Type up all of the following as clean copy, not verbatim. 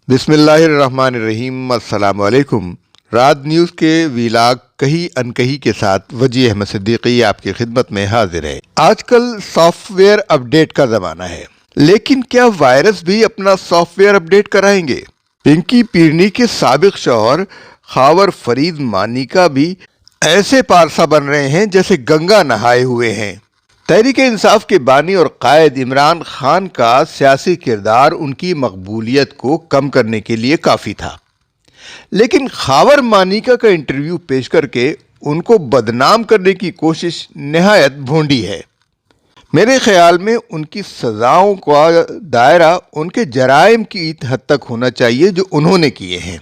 بسم اللہ الرحمن الرحیم۔ السلام علیکم۔ رات نیوز کے ویلاگ کہیں انکہی کے ساتھ وجی احمد صدیقی آپ کی خدمت میں حاضر ہے۔ آج کل سافٹ ویئر اپڈیٹ کا زمانہ ہے، لیکن کیا وائرس بھی اپنا سافٹ ویئر اپڈیٹ کرائیں گے؟ پنکی پیرنی کے سابق شوہر خاور فرید مانیکا بھی ایسے پارسا بن رہے ہیں جیسے گنگا نہائے ہوئے ہیں۔ تحریک انصاف کے بانی اور قائد عمران خان کا سیاسی کردار ان کی مقبولیت کو کم کرنے کے لیے کافی تھا، لیکن خاور مانیکا کا انٹرویو پیش کر کے ان کو بدنام کرنے کی کوشش نہایت بھونڈی ہے۔ میرے خیال میں ان کی سزاؤں کا دائرہ ان کے جرائم کی حد تک ہونا چاہیے جو انہوں نے کیے ہیں۔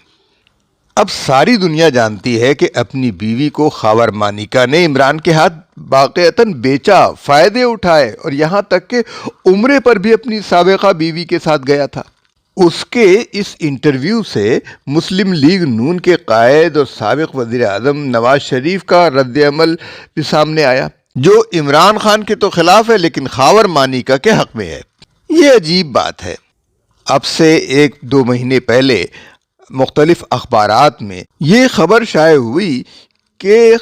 اب ساری دنیا جانتی ہے کہ اپنی بیوی کو خاور مانیکا نے عمران کے ہاتھ واقعتاً بیچا، فائدے اٹھائے اور یہاں تک کہ عمرے پر بھی اپنی سابقہ بیوی کے ساتھ گیا تھا۔ اس کے اس انٹرویو سے مسلم لیگ نون کے قائد اور سابق وزیر اعظم نواز شریف کا رد عمل بھی سامنے آیا، جو عمران خان کے تو خلاف ہے لیکن خاور مانیکا کے حق میں ہے۔ یہ عجیب بات ہے۔ اب سے 1-2 مہینے پہلے مختلف اخبارات میں یہ خبر شائع ہوئی کہ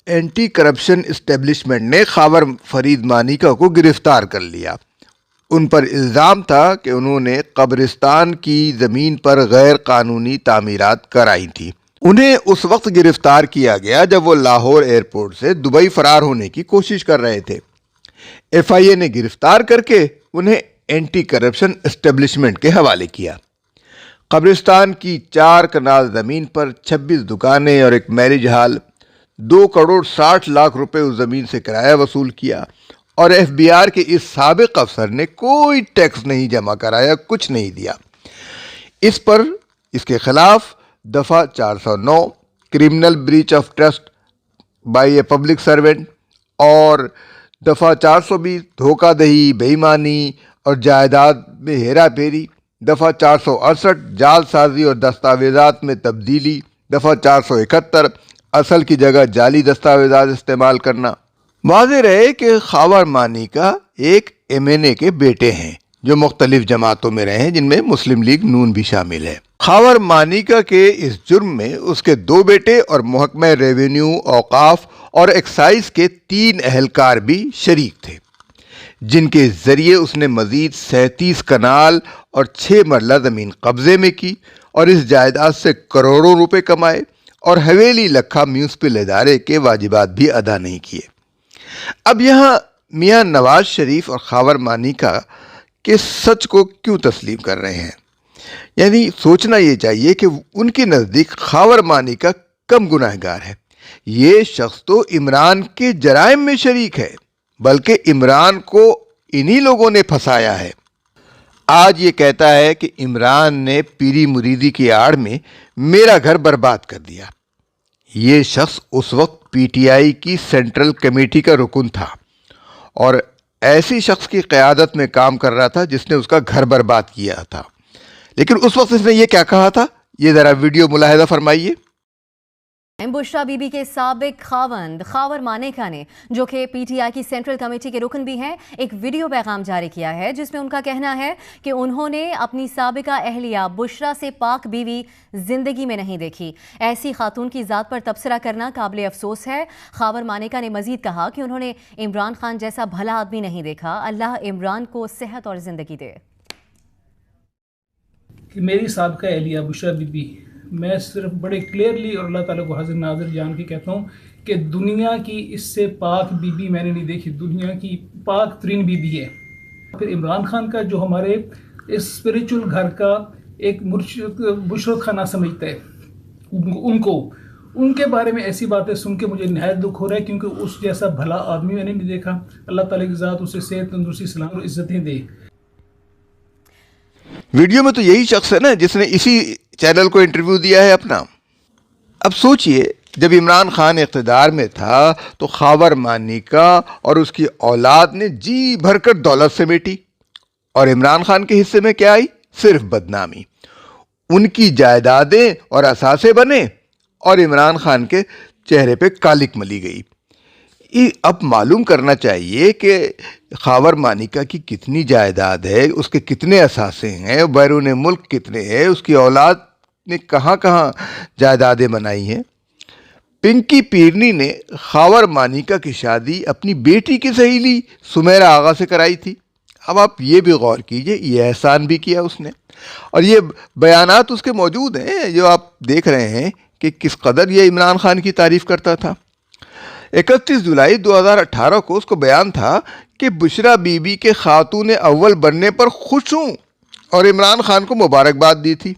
اینٹی کرپشن اسٹیبلشمنٹ نے خاور فرید مانیکا کو گرفتار کر لیا۔ ان پر الزام تھا کہ انہوں نے قبرستان کی زمین پر غیر قانونی تعمیرات کرائی تھی۔ انہیں اس وقت گرفتار کیا گیا جب وہ لاہور ایئرپورٹ سے دبئی فرار ہونے کی کوشش کر رہے تھے۔ ایف آئی اے نے گرفتار کر کے انہیں اینٹی کرپشن اسٹیبلشمنٹ کے حوالے کیا۔ قبرستان کی 4 کنال زمین پر 26 دکانیں اور ایک میرج ہال، 2 کروڑ 60 لاکھ روپے اس زمین سے کرایہ وصول کیا، اور ایف بی آر کے اس سابق افسر نے کوئی ٹیکس نہیں جمع کرایا، کچھ نہیں دیا۔ اس کے خلاف دفعہ 409 criminal breach of trust by a public servant اور دفعہ 420 دھوکہ دہی، بے ایمانی اور جائیداد میں ہیرا پھیری، دفعہ 468 جعل سازی اور دستاویزات میں تبدیلی، دفعہ 471 اصل کی جگہ جعلی دستاویزات استعمال کرنا۔ واضح رہے کہ خاور مانیکا ایک ایم این اے کے بیٹے ہیں جو مختلف جماعتوں میں رہے ہیں، جن میں مسلم لیگ نون بھی شامل ہے۔ خاور مانیکا کے اس جرم میں اس کے 2 بیٹے اور محکمہ ریونیو، اوقاف اور ایکسائز کے 3 اہلکار بھی شریک تھے، جن کے ذریعے اس نے مزید 37 کنال اور 6 مرلہ زمین قبضے میں کی اور اس جائیداد سے کروڑوں روپے کمائے، اور حویلی لکھا میونسپل ادارے کے واجبات بھی ادا نہیں کیے۔ اب یہاں میاں نواز شریف اور خاور مانیکا کے سچ کو کیوں تسلیم کر رہے ہیں؟ یعنی سوچنا یہ چاہیے کہ ان کے نزدیک خاور مانیکا کم گناہ گار ہے۔ یہ شخص تو عمران کے جرائم میں شریک ہے، بلکہ عمران کو انہی لوگوں نے پھنسایا ہے۔ آج یہ کہتا ہے کہ عمران نے پیری مریدی کی آڑ میں میرا گھر برباد کر دیا۔ یہ شخص اس وقت پی ٹی آئی کی سینٹرل کمیٹی کا رکن تھا اور ایسی شخص کی قیادت میں کام کر رہا تھا جس نے اس کا گھر برباد کیا تھا، لیکن اس وقت اس نے یہ کیا کہا تھا، یہ ذرا ویڈیو ملاحظہ فرمائیے۔ بشرا بی بی کے سابق خاوند خاور مانیکا نے، جو کہ پی ٹی آئی کی سینٹرل کمیٹی کے رکن بھی ہیں، ایک ویڈیو پیغام جاری کیا ہے جس میں ان کا کہنا ہے کہ انہوں نے اپنی سابقہ اہلیہ بشرا سے پاک بیوی زندگی میں نہیں دیکھی۔ ایسی خاتون کی ذات پر تبصرہ کرنا قابل افسوس ہے۔ خاور مانیکا نے مزید کہا کہ انہوں نے عمران خان جیسا بھلا آدمی نہیں دیکھا۔ اللہ عمران کو صحت اور زندگی دے۔ کہ میری سابقہ اہلیہ بشرا بی بی، میں صرف بڑے کلیئرلی اور اللہ تعالیٰ کو حاضر ناظر جان کے کہتا ہوں کہ دنیا کی اس سے پاک بی بی میں نے نہیں دیکھی، دنیا کی پاک ترین بی بی ہے۔ پھر عمران خان کا جو ہمارے اسپریچول گھر کا ایک بشرت خانہ سمجھتا ہے، ان کے بارے میں ایسی باتیں سن کے مجھے نہایت دکھ ہو رہا ہے، کیونکہ اس جیسا بھلا آدمی میں نے نہیں دیکھا۔ اللہ تعالیٰ کی ذات اسے صحت، تندرستی، سلام اور عزتیں دے۔ ویڈیو میں تو یہی شخص ہے نا جس نے اسی چینل کو انٹرویو دیا ہے اپنا۔ اب سوچئے، جب عمران خان اقتدار میں تھا تو خاور مانیکا اور اس کی اولاد نے جی بھر کر دولت سمیٹی، اور عمران خان کے حصے میں کیا آئی؟ صرف بدنامی۔ ان کی جائیدادیں اور اثاثے بنے اور عمران خان کے چہرے پہ کالک ملی گئی۔ اب معلوم کرنا چاہیے کہ خاور مانیکا کی کتنی جائیداد ہے، اس کے کتنے اثاثے ہیں، بیرون ملک کتنے ہیں، اس کی اولاد نے کہاں کہاں جائیدادیں بنائی ہیں۔ پنکی پیرنی نے خاور مانیکا کی شادی اپنی بیٹی کی سہیلی سمیرہ آغا سے کرائی تھی۔ اب آپ یہ بھی غور کیجئے، یہ احسان بھی کیا اس نے، اور یہ بیانات اس کے موجود ہیں جو آپ دیکھ رہے ہیں کہ کس قدر یہ عمران خان کی تعریف کرتا تھا۔ 31 جولائی 2018 کو اس کو بیان تھا کہ بشرا بی بی کے خاتون اول بننے پر خوش ہوں اور عمران خان کو مبارکباد دی تھی۔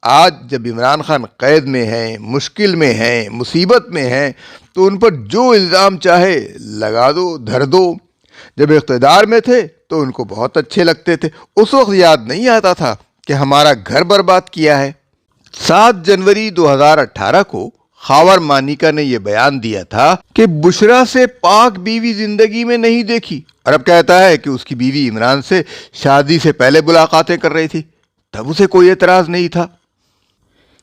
آج جب عمران خان قید میں ہیں، مشکل میں ہیں، مصیبت میں ہیں، تو ان پر جو الزام چاہے لگا دو، دھر دو۔ جب اقتدار میں تھے تو ان کو بہت اچھے لگتے تھے، اس وقت یاد نہیں آتا تھا کہ ہمارا گھر برباد کیا ہے۔ 7 جنوری 2018 کو خاور مانیکا نے یہ بیان دیا تھا کہ بشرا سے پاک بیوی زندگی میں نہیں دیکھی، اور اب کہتا ہے کہ اس کی بیوی عمران سے شادی سے پہلے ملاقاتیں کر رہی تھی، تب اسے کوئی اعتراض نہیں تھا۔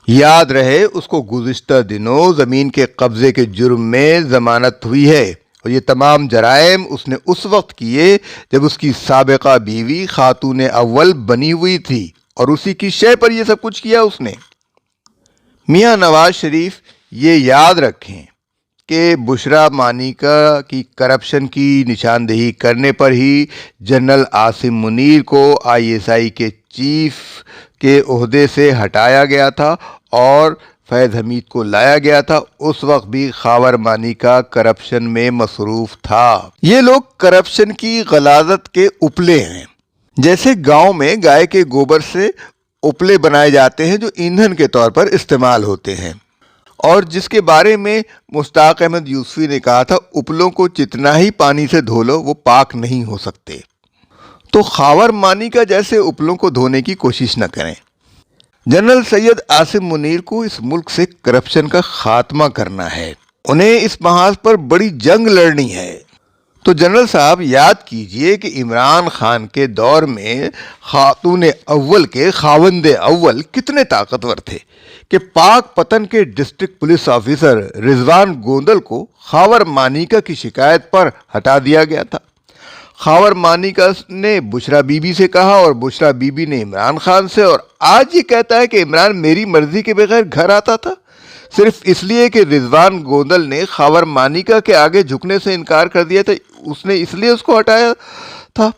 یاد رہے اس کو گزشتہ دنوں زمین کے قبضے کے جرم میں ضمانت ہوئی ہے، اور یہ تمام جرائم اس نے اس وقت کیے جب اس کی سابقہ بیوی خاتون اول بنی ہوئی تھی، اور اسی کی شے پر یہ سب کچھ کیا اس نے۔ میاں نواز شریف یہ یاد رکھیں کہ بشرا مانیکا کی کرپشن کی نشاندہی کرنے پر ہی جنرل عاصم منیر کو ISI کے چیف کے عہدے سے ہٹایا گیا تھا اور فیض حمید کو لایا گیا تھا۔ اس وقت بھی خاور مانیکا کرپشن میں مصروف تھا۔ یہ لوگ کرپشن کی غلاظت کے اپلے ہیں۔ جیسے گاؤں میں گائے کے گوبر سے اپلے بنائے جاتے ہیں جو ایندھن کے طور پر استعمال ہوتے ہیں، اور جس کے بارے میں مشتاق احمد یوسفی نے کہا تھا اپلوں کو جتنا ہی پانی سے دھو لو وہ پاک نہیں ہو سکتے، تو خاور مانیکا جیسے اپلوں کو دھونے کی کوشش نہ کریں۔ جنرل سید عاصم منیر کو اس ملک سے کرپشن کا خاتمہ کرنا ہے، انہیں اس محاذ پر بڑی جنگ لڑنی ہے۔ تو جنرل صاحب یاد کیجئے کہ عمران خان کے دور میں خاتون اول کے خاوند اول کتنے طاقتور تھے کہ پاک پتن کے ڈسٹرکٹ پولیس آفیسر رضوان گوندل کو خاور مانیکا کی شکایت پر ہٹا دیا گیا تھا۔ خاور مانیکا نے بشرا بی بی سے کہا اور بشرا بی بی نے عمران خان سے، اور آج یہ کہتا ہے کہ عمران میری مرضی کے بغیر گھر آتا تھا، صرف اس لیے کہ رضوان گوندل نے خاور مانیکا کے آگے جھکنے سے انکار کر دیا تھا، اس نے اس لیے اس کو ہٹایا تھا۔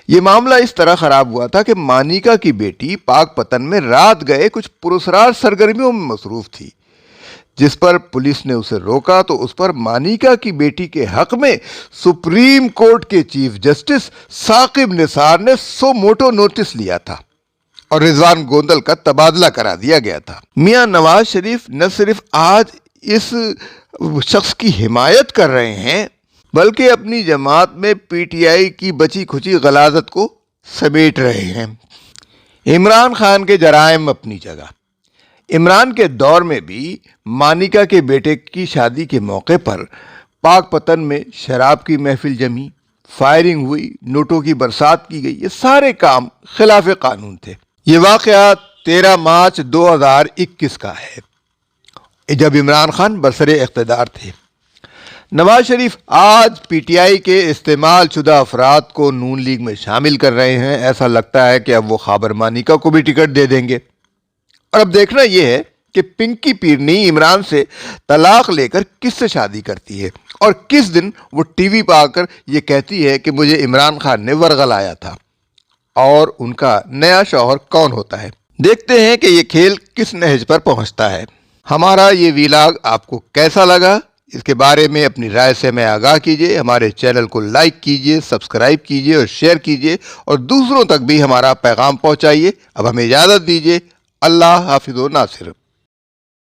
یہ معاملہ اس طرح خراب ہوا تھا کہ مانیکا کی بیٹی پاک پتن میں رات گئے کچھ پراسرار سرگرمیوں میں مصروف تھی، جس پر پولیس نے اسے روکا تو اس پر مانیکا کی بیٹی کے حق میں سپریم کورٹ کے چیف جسٹس ثاقب نثار نے سو موٹو نوٹس لیا تھا، اور رضوان گوندل کا تبادلہ کرا دیا گیا تھا۔ میاں نواز شریف نہ صرف آج اس شخص کی حمایت کر رہے ہیں بلکہ اپنی جماعت میں PTI کی بچی کھچی غلاظت کو سمیٹ رہے ہیں۔ عمران خان کے جرائم اپنی جگہ۔ عمران کے دور میں بھی مانیکا کے بیٹے کی شادی کے موقع پر پاک پتن میں شراب کی محفل جمی، فائرنگ ہوئی، نوٹوں کی برسات کی گئی، یہ سارے کام خلاف قانون تھے۔ یہ واقعہ 13 مارچ 2021 کا ہے، جب عمران خان برسر اقتدار تھے۔ نواز شریف آج PTI کے استعمال شدہ افراد کو نون لیگ میں شامل کر رہے ہیں۔ ایسا لگتا ہے کہ اب وہ خاور مانیکا کو بھی ٹکٹ دے دیں گے، اور اب دیکھنا یہ ہے کہ پنکی پیرنی عمران سے طلاق لے کر کس سے شادی کرتی ہے، اور کس دن وہ ٹی وی پہ آ کر یہ کہتی ہے کہ مجھے عمران خان نے ورغلایا تھا، اور ان کا نیا شوہر کون ہوتا ہے۔ دیکھتے ہیں کہ یہ کھیل کس نہج پر پہنچتا ہے۔ ہمارا یہ ویلاگ آپ کو کیسا لگا، اس کے بارے میں اپنی رائے سے ہمیں آگاہ کیجیے۔ ہمارے چینل کو لائک کیجیے، سبسکرائب کیجیے اور شیئر کیجیے، اور دوسروں تک بھی ہمارا پیغام پہنچائیے۔ اب ہمیں اجازت دیجیے۔ اللہ حافظ و ناصر۔